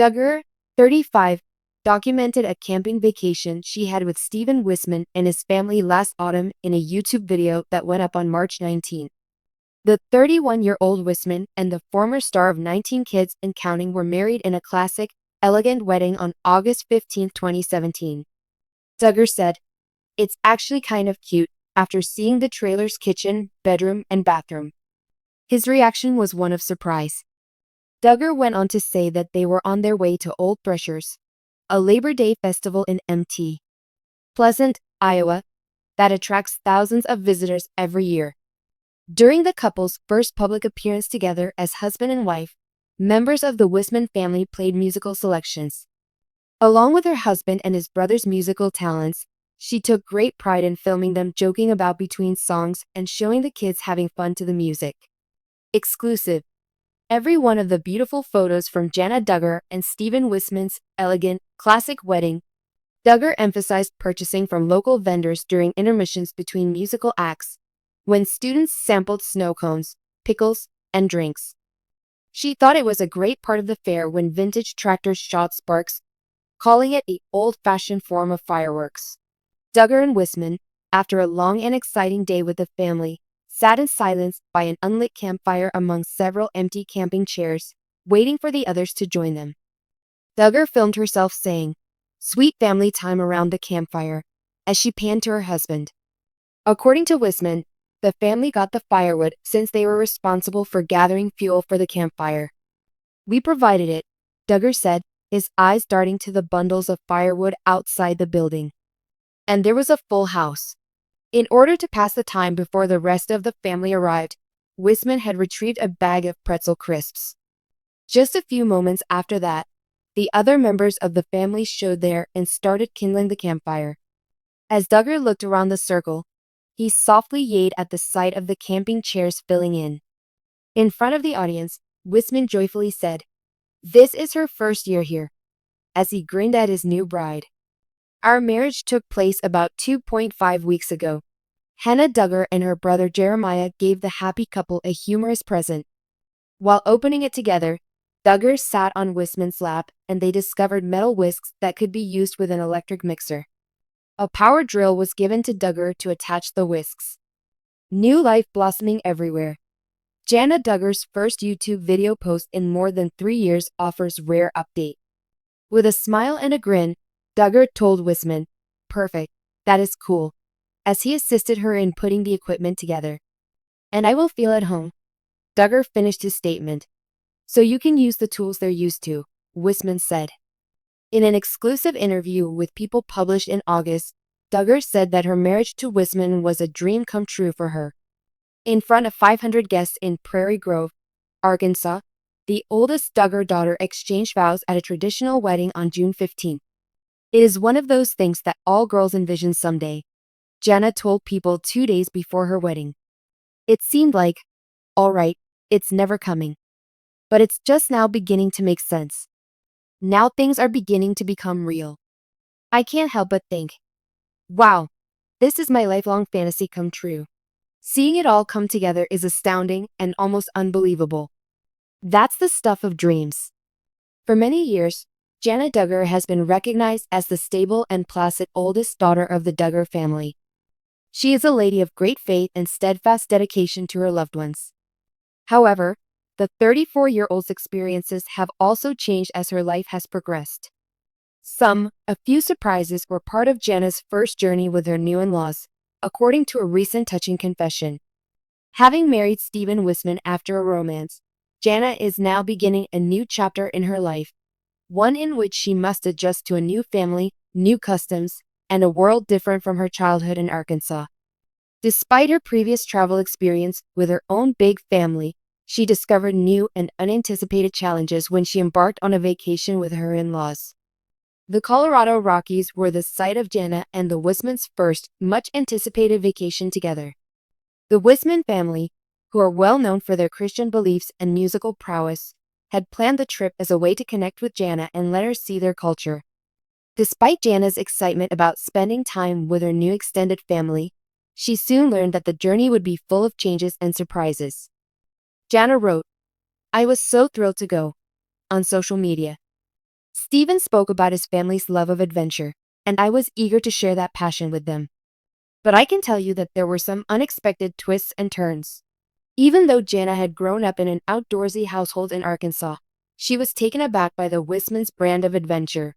Duggar, 35, documented a camping vacation she had with Stephen Wisman and his family last autumn in a YouTube video that went up on March 19. The 31-year-old Wisman and the former star of 19 Kids and Counting were married in a classic, elegant wedding on August 15, 2017. Duggar said, "It's actually kind of cute after seeing the trailer's kitchen, bedroom, and bathroom." His reaction was one of surprise. Duggar went on to say that they were on their way to Old Threshers, a Labor Day festival in Mt. Pleasant, Iowa, that attracts thousands of visitors every year. During the couple's first public appearance together as husband and wife, members of the Wisman family played musical selections. Along with her husband and his brother's musical talents, she took great pride in filming them joking about between songs and showing the kids having fun to the music. Exclusive. Every one of the beautiful photos from Jana Duggar and Stephen Wisman's elegant, classic wedding. Duggar emphasized purchasing from local vendors during intermissions between musical acts, when students sampled snow cones, pickles, and drinks. She thought it was a great part of the fair when vintage tractors shot sparks, calling it an old-fashioned form of fireworks. Duggar and Wisman, after a long and exciting day with the family, sat in silence by an unlit campfire among several empty camping chairs, waiting for the others to join them. Duggar filmed herself saying, "Sweet family time around the campfire," as she panned to her husband. According to Wisman, the family got the firewood since they were responsible for gathering fuel for the campfire. "We provided it," Duggar said, his eyes darting to the bundles of firewood outside the building. "And there was a full house." In order to pass the time before the rest of the family arrived, Wisman had retrieved a bag of pretzel crisps. Just a few moments after that, the other members of the family showed there and started kindling the campfire. As Duggar looked around the circle, he softly yayed at the sight of the camping chairs filling in. In front of the audience, Wisman joyfully said, "This is her first year here," as he grinned at his new bride. "Our marriage took place about 2.5 weeks ago." Hannah Duggar and her brother Jeremiah gave the happy couple a humorous present. While opening it together, Duggar sat on Wisman's lap and they discovered metal whisks that could be used with an electric mixer. A power drill was given to Duggar to attach the whisks. New life blossoming everywhere. Jana Duggar's first YouTube video post in more than 3 years offers rare update. With a smile and a grin, Duggar told Wisman, "Perfect, that is cool," as he assisted her in putting the equipment together. "And I will feel at home," Duggar finished his statement. "So you can use the tools they're used to," Wisman said. In an exclusive interview with People published in August, Duggar said that her marriage to Wisman was a dream come true for her. In front of 500 guests in Prairie Grove, Arkansas, the oldest Duggar daughter exchanged vows at a traditional wedding on June 15. "It is one of those things that all girls envision someday," Jana told People 2 days before her wedding. "It seemed like, all right, it's never coming. But it's just now beginning to make sense. Now things are beginning to become real. I can't help but think, wow, this is my lifelong fantasy come true." Seeing it all come together is astounding and almost unbelievable. That's the stuff of dreams. For many years, Jana Duggar has been recognized as the stable and placid oldest daughter of the Duggar family. She is a lady of great faith and steadfast dedication to her loved ones. However, the 34-year-old's experiences have also changed as her life has progressed. A few surprises were part of Jana's first journey with her new in-laws, according to a recent touching confession. Having married Stephen Wisman after a romance, Jana is now beginning a new chapter in her life, one in which she must adjust to a new family, new customs, and a world different from her childhood in Arkansas. Despite her previous travel experience with her own big family, she discovered new and unanticipated challenges when she embarked on a vacation with her in-laws. The Colorado Rockies were the site of Jana and the Wismans' first, much-anticipated vacation together. The Wisman family, who are well known for their Christian beliefs and musical prowess, had planned the trip as a way to connect with Jana and let her see their culture. Despite Jana's excitement about spending time with her new extended family, she soon learned that the journey would be full of changes and surprises. Jana wrote, "I was so thrilled to go," on social media. Stephen spoke about his family's love of adventure, and I was eager to share that passion with them. But I can tell you that there were some unexpected twists and turns. Even though Jana had grown up in an outdoorsy household in Arkansas, she was taken aback by the Wisman's brand of adventure.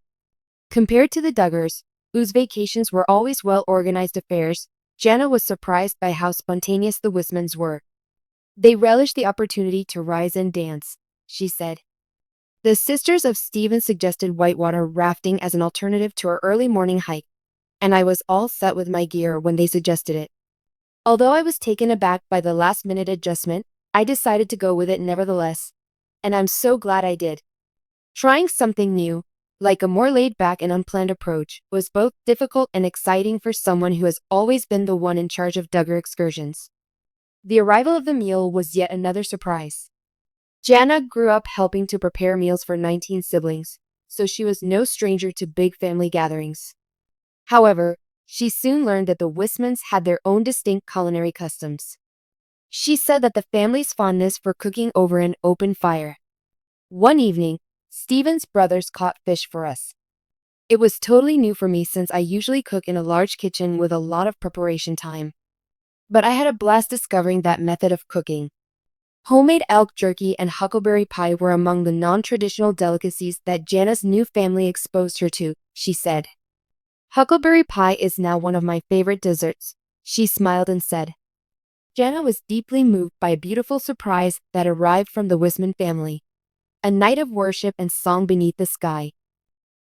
Compared to the Duggars, whose vacations were always well-organized affairs, Jana was surprised by how spontaneous the Wismans were. They relished the opportunity to rise and dance, she said. The sisters of Stephen suggested whitewater rafting as an alternative to our early morning hike, and I was all set with my gear when they suggested it. Although I was taken aback by the last-minute adjustment, I decided to go with it nevertheless, and I'm so glad I did. Trying something new, like a more laid-back and unplanned approach, was both difficult and exciting for someone who has always been the one in charge of Duggar excursions. The arrival of the meal was yet another surprise. Jana grew up helping to prepare meals for 19 siblings, so she was no stranger to big family gatherings. However, she soon learned that the Wismans had their own distinct culinary customs. She said that the family's fondness for cooking over an open fire. One evening, Stephen's brothers caught fish for us. It was totally new for me since I usually cook in a large kitchen with a lot of preparation time. But I had a blast discovering that method of cooking. Homemade elk jerky and huckleberry pie were among the non-traditional delicacies that Jana's new family exposed her to, she said. Huckleberry pie is now one of my favorite desserts, she smiled and said. Jana was deeply moved by a beautiful surprise that arrived from the Wisman family. A night of worship and song beneath the sky.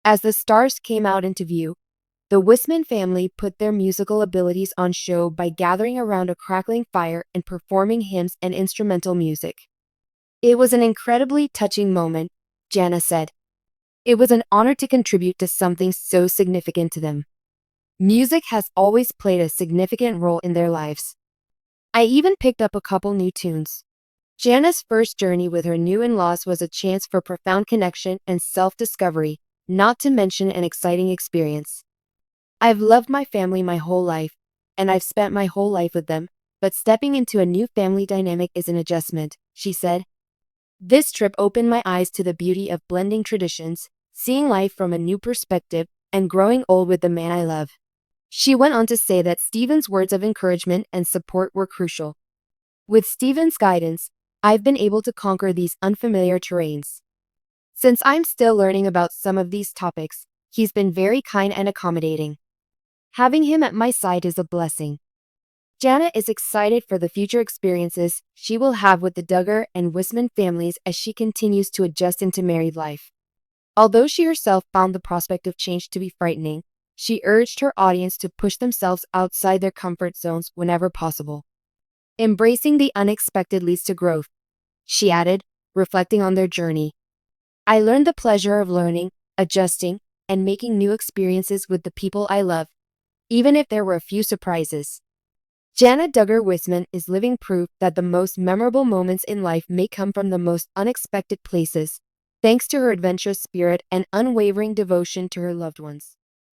As the stars came out into view, the Wisman family put their musical abilities on show by gathering around a crackling fire and performing hymns and instrumental music. It was an incredibly touching moment, Jana said. It was an honor to contribute to something so significant to them. Music has always played a significant role in their lives. I even picked up a couple new tunes. Jana's first journey with her new in-laws was a chance for profound connection and self-discovery, not to mention an exciting experience. I've loved my family my whole life, and I've spent my whole life with them, but stepping into a new family dynamic is an adjustment, she said. This trip opened my eyes to the beauty of blending traditions, seeing life from a new perspective, and growing old with the man I love. She went on to say that Stephen's words of encouragement and support were crucial. With Stephen's guidance, I've been able to conquer these unfamiliar terrains. Since I'm still learning about some of these topics, he's been very kind and accommodating. Having him at my side is a blessing. Jana is excited for the future experiences she will have with the Duggar and Wisman families as she continues to adjust into married life. Although she herself found the prospect of change to be frightening, she urged her audience to push themselves outside their comfort zones whenever possible. Embracing the unexpected leads to growth, she added, reflecting on their journey. I learned the pleasure of learning, adjusting, and making new experiences with the people I love, even if there were a few surprises. Jana Duggar Wisman is living proof that the most memorable moments in life may come from the most unexpected places, thanks to her adventurous spirit and unwavering devotion to her loved ones.